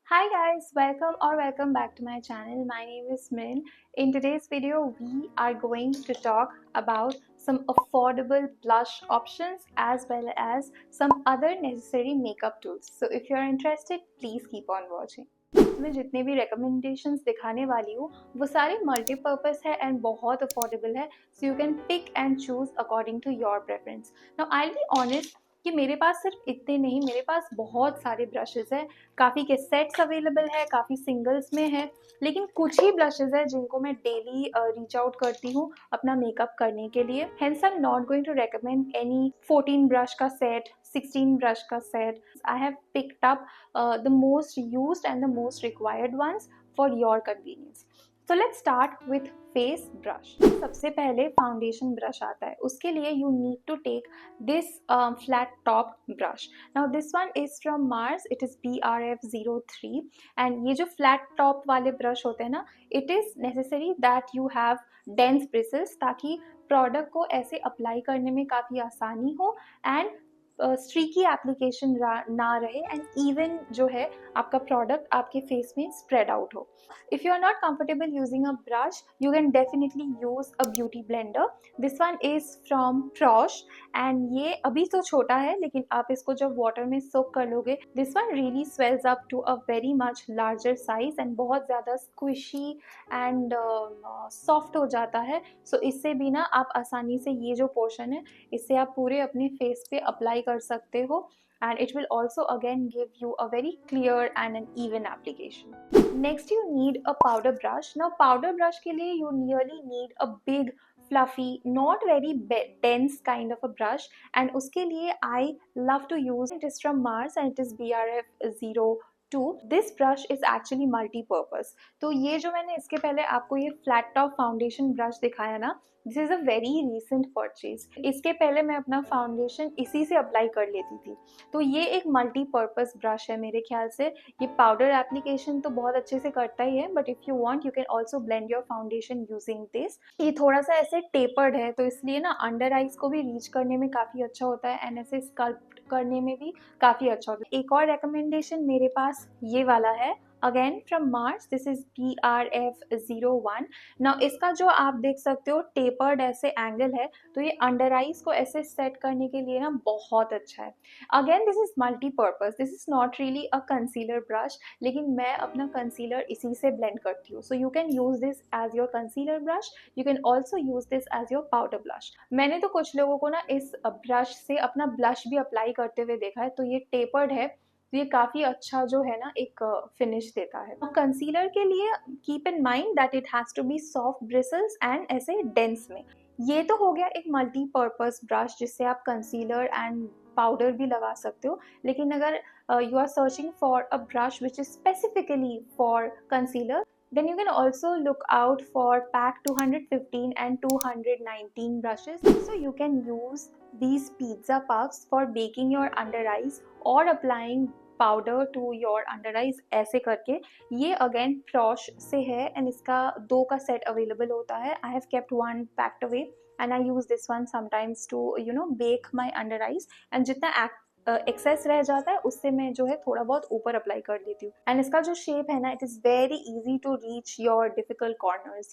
Hi guys, welcome back to my channel. My name is Min. In today's video, we are going to talk about some affordable blush options as well as some other necessary makeup tools. So if you're interested, please keep on watching. मैं जितने भी recommendations दिखाने वाली हूँ वो सारे multipurpose है and बहुत अफोर्डेबल है, so you can pick and choose according to your preference. Now I will be honest कि मेरे पास सिर्फ इतने नहीं, मेरे पास बहुत सारे ब्रशेस हैं. काफ़ी के सेट्स अवेलेबल है, काफ़ी सिंगल्स में है, लेकिन कुछ ही ब्लशेस है जिनको मैं डेली रीच आउट करती हूँ अपना मेकअप करने के लिए. Hence I am not going to recommend any 14 brush का सेट, 16 ब्रश का set. I have picked up the most used and the most required ones for your convenience. So let's start with face brush. सबसे पहले foundation brush आता है, उसके लिए you need to take this flat top brush. Now this one is from Mars, it is BRF03 and ये जो flat top वाले brush होते हैं ना, it is necessary that you have dense bristles ताकि प्रोडक्ट को ऐसे अप्लाई करने में काफ़ी आसानी हो एंड स्ट्रीकी एप्लीकेशन ना रहे एंड इवन जो है आपका प्रोडक्ट आपके फेस में स्प्रेड आउट हो. If you are not comfortable using a brush, you can definitely use a beauty blender. This one is from Trosh and ये अभी तो छोटा है, लेकिन आप इसको जब वाटर में सोक कर लोगे, this one really swells up to a very much larger size and बहुत ज़्यादा स्क्विशी एंड सॉफ्ट हो जाता है. सो इससे भी ना आप आसानी से ये जो पोर्शन है इससे आप पूरे अपने फेस पे अप्लाई कर सकते हो and it will also again give you a very clear and an even application. Next you need a powder brush. Now powder brush के लिए you really need a big fluffy, not very dense kind of a brush and उसके लिए I love to use, it is from Mars and it is BRF02. This brush is actually multi-purpose. तो ये जो मैंने इसके पहले आपको ये फ्लैट टॉप फाउंडेशन ब्रश दिखाया ना, this is a very recent purchase. इसके पहले मैं अपना फाउंडेशन इसी से अप्लाई कर लेती थी. तो ये एक मल्टीपर्पज़ ब्रश है मेरे ख्याल से. ये पाउडर एप्लीकेशन तो बहुत अच्छे से करता ही है, but if you want you can also blend your foundation using this. ये थोड़ा सा ऐसे टेपर्ड है, तो इसलिए ना अंडर आइज को भी रीच करने में काफ़ी अच्छा होता है एंड ऐसे स्कल्प्ट करने में भी काफ़ी अच्छा होता है. एक और रिकमेंडेशन मेरे पास ये वाला है, again from Mars, this is BRF01. Now इसका जो आप देख सकते हो टेपर्ड ऐसे एंगल है, तो ये अंडर आइज को ऐसे सेट करने के लिए ना बहुत अच्छा है. Again this is multipurpose, this is not really a concealer brush, लेकिन मैं अपना कंसीलर इसी से ब्लेंड करती हूँ. So you can use this as your concealer brush, you can also use this as your powder blush. मैंने तो कुछ लोगों को ना इस ब्रश से अपना ब्लश भी अप्लाई करते हुए देखा है, तो ये टेपर्ड है, तो ये काफ़ी अच्छा जो है ना एक फिनिश देता है. कंसीलर के लिए keep in mind that it has to be soft bristles and ऐसे डेंस में. ये तो हो गया एक मल्टीपर्पज़ ब्रश जिससे आप कंसीलर एंड पाउडर भी लगा सकते हो. लेकिन अगर you are searching for a brush which is specifically for concealer, then you can also look out for pack 215 and 219 brushes. So you can use these pizza puffs for baking your under eyes or applying powder to your under eyes ऐसे करके. ये again फ्रॉश से है and इसका 2 का set available होता है. I have kept one packed away and I use this one sometimes to bake my under eyes and जितना एक्सेस रह जाता है उससे मैं जो है थोड़ा बहुत ऊपर अप्लाई कर देती हूँ. एंड इसका जो शेप है ना, it is very easy to reach your difficult corners,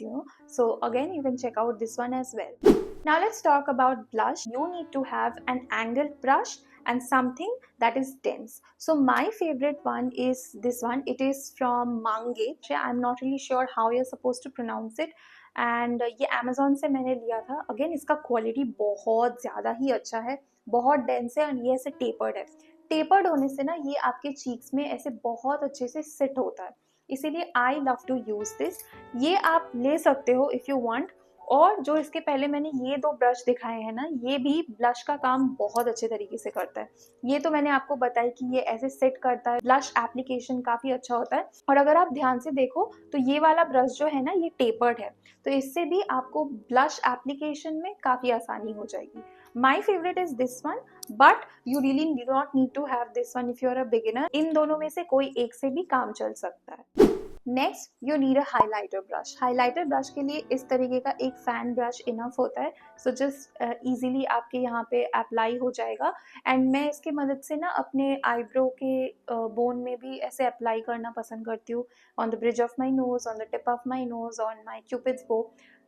so again you can check out this one as well. Now let's talk about blush. You need to have an angled brush and something that is dense. So my favorite one is this one. It is from Mange. I'm not really sure how you're supposed to pronounce it. And ये Amazon से मैंने लिया था. Again इसका quality बहुत ज़्यादा ही अच्छा है, बहुत डेंस है एंड ये ऐसे टेपर्ड है. टेपर्ड होने से ना ये आपके चीक्स में ऐसे बहुत अच्छे से सिट होता है, इसीलिए I love to use this. ये आप ले सकते हो इफ़ यू वांट. और जो इसके पहले मैंने ये 2 ब्रश दिखाए हैं ना, ये भी ब्लश का काम बहुत अच्छे तरीके से करता है. ये तो मैंने आपको बताया कि ये ऐसे सेट करता है, ब्लश एप्लीकेशन काफ़ी अच्छा होता है. और अगर आप ध्यान से देखो तो ये वाला ब्रश जो है ना, ये टेपर्ड है, तो इससे भी आपको ब्लश एप्लीकेशन में काफ़ी आसानी हो जाएगी. My favourite is this one, but you really do not need to have this one if you are a beginner. इन दोनों में से कोई एक से भी काम चल सकता है. Next you need a highlighter brush. Highlighter brush के लिए इस तरीके का एक फैन ब्रश इनफ होता है, सो जस्ट इजीली आपके यहाँ पे अप्लाई हो जाएगा। एंड मैं इसकी मदद से ना अपने आईब्रो के बोन में भी ऐसे अप्लाई करना पसंद करती हूँ, on the bridge of my nose, on the tip of my nose, on my cupids बो,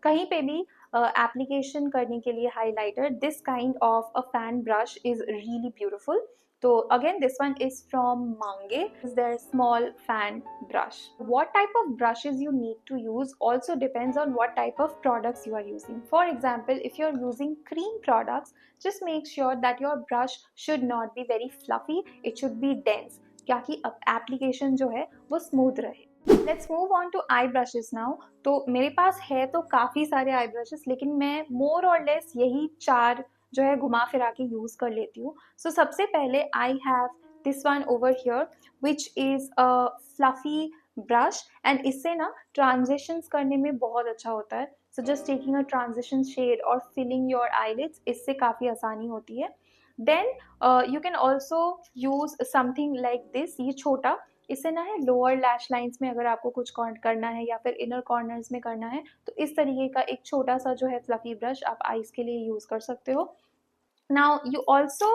कहीं पे भी एप्लीकेशन करने के लिए highlighter this kind of a fan brush is really beautiful. So again, this one is from Mange. Is their small fan brush. What type of brushes you need to use also depends on what type of products you are using. For example, if you're using cream products, just make sure that your brush should not be very fluffy. It should be dense, ताकि application जो है वो smooth रहे। Let's move on to eye brushes now. तो मेरे पास है तो काफ़ी सारे आई ब्रशेस, लेकिन मैं more or less यही 4 जो है घुमा फिरा के यूज़ कर लेती हूँ। सो सबसे पहले I have this one over here which is a fluffy brush, and इससे ना ट्रांजिशंस करने में बहुत अच्छा होता है। So just taking a transition shade और फिलिंग योर आईलिड्स, इससे काफ़ी आसानी होती है। Then you can also use something like this, ये छोटा, इससे ना है लोअर लैश लाइंस में अगर आपको कुछ करना है या फिर इनर कॉर्नर्स में करना है, तो इस तरीके का एक छोटा सा जो है फ्लफी ब्रश आप आईज के लिए यूज कर सकते हो। Now you also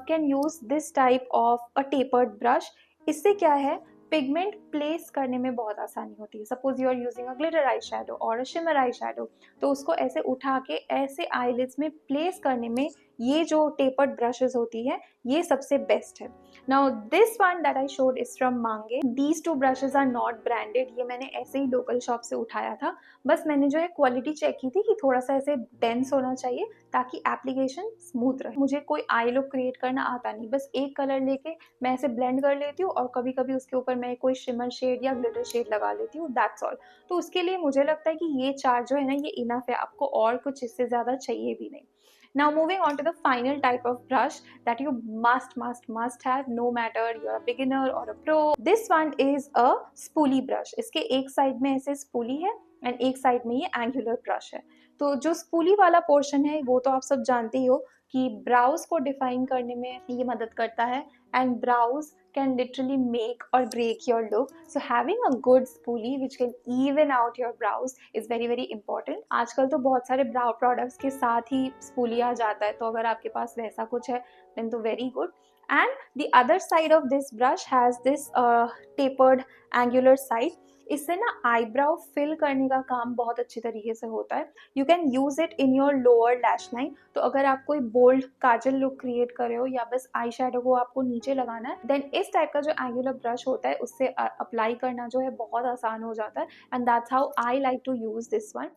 can use this type of a tapered brush. इससे क्या है, पिगमेंट प्लेस करने में बहुत आसानी होती है। Suppose you are using a glitter eye shadow और अ शिमर आई शेडो, तो उसको ऐसे उठा के ऐसे आईलिड्स में प्लेस करने में ये जो टेपर्ड ब्रशेस होती है ये सबसे बेस्ट है। Now this one that I showed is from मांगे। These two brushes are not branded, ये मैंने ऐसे ही लोकल शॉप से उठाया था। बस मैंने जो है क्वालिटी चेक की थी कि थोड़ा सा ऐसे डेंस होना चाहिए ताकि एप्लीकेशन स्मूथ रहे। मुझे कोई आई लुक क्रिएट करना आता नहीं, बस एक कलर लेके मैं ऐसे ब्लेंड कर लेती हूँ और कभी कभी उसके ऊपर मैं कोई शिमर शेड या ग्लिटर शेड लगा लेती हूँ, दैट्स ऑल। तो उसके लिए मुझे लगता है कि ये 4 जो है ना ये इनफ है, आपको और कुछ इससे ज़्यादा चाहिए भी नहीं। Now moving on to the final type of brush that you must have, no matter you're a beginner or a pro. This one is a spoolie brush. इसके एक साइड में ऐसे स्पूली है एंड एक साइड में ये angular brush है। तो जो स्पूली वाला पोर्शन है वो तो आप सब जानते ही हो कि ब्राउज को डिफाइन करने में ये मदद करता है, and brows can literally make or break your look. So having a good spoolie which can even out your brows is very important. आजकल तो बहुत सारे brow products के साथ ही spoolie आ जाता है, तो अगर आपके पास वैसा कुछ है then तो very good. And the other side of this brush has this tapered angular side. इससे ना आईब्राउ फिल करने का काम बहुत अच्छी तरीके से होता है। You can use it in your lower lash line. तो अगर आप कोई बोल्ड काजल लुक क्रिएट कर रहे हो या बस आई शेडो को आपको नीचे लगाना है, देन इस टाइप का जो एंगुलर ब्रश होता है उससे अप्लाई करना जो है बहुत आसान हो जाता है, and that's how I like to use this one.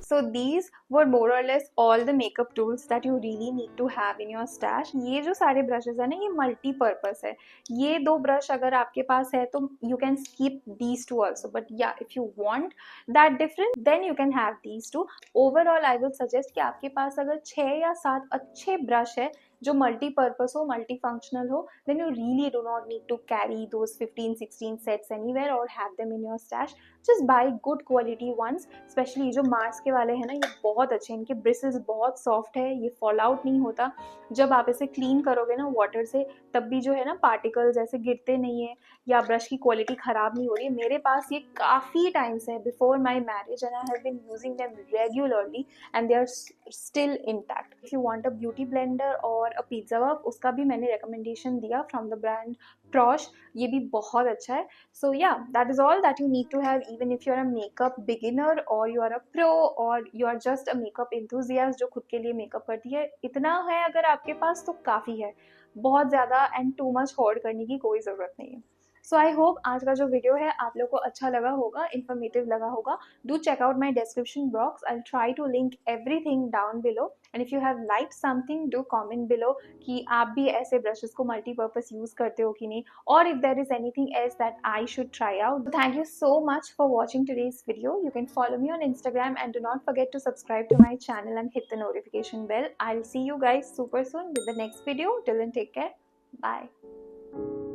So these were more or less all the makeup tools that you really need to have in your stash. ये जो सारे brushes है ना ये multi purpose है। ये 2 brush अगर आपके पास है तो you can skip these two also, but yeah, if you want that different then you can have these two. Overall I will suggest कि आपके पास अगर 6 या 7 अच्छे brush है जो मल्टी पर्पस हो, मल्टी फंक्शनल हो, then you really do not need to carry those 15-16 sets anywhere or have them in your stash. Just buy good quality ones. Specially जो मार्स के वाले हैं ना ये बहुत अच्छे हैं, इनके ब्रिसल्स बहुत सॉफ्ट है, ये फॉल आउट नहीं होता। जब आप इसे क्लीन करोगे ना वाटर से तब भी जो है ना पार्टिकल्स ऐसे गिरते नहीं है या ब्रश की क्वालिटी ख़राब नहीं हो रही है। मेरे पास ये काफ़ी टाइम से है, before my marriage, and I have been using them regularly and they are still intact. If you want a beauty blender और अ पिज्जा वर्क, उसका भी मैंने रिकमेंडेशन दिया फ्रॉम द ब्रांड ट्रॉश, ये भी बहुत अच्छा है। So yeah, that is all that you need to have, even if you're a makeup beginner or you are a pro or you are just a makeup enthusiast जो खुद के लिए makeup करती है। इतना है अगर आपके पास तो काफ़ी है, बहुत ज़्यादा एंड टू मच होर्ड करने की कोई ज़रूरत नहीं है। सो आई होप आज का जो वीडियो है आप लोग को अच्छा लगा होगा, इन्फॉर्मेटिव लगा होगा। Do check out my description box, I try to link everything down below, and if you have like something do comment below कि आप भी ऐसे ब्रशेस को मल्टीपर्पज यूज करते हो कि नहीं, or if there is anything else that I should try out. So thank you so much for watching today's video. You can follow me on Instagram and do not forget to subscribe to my channel and hit the notification bell. I'll see you guys super soon with the next video. Till then, take care. Bye.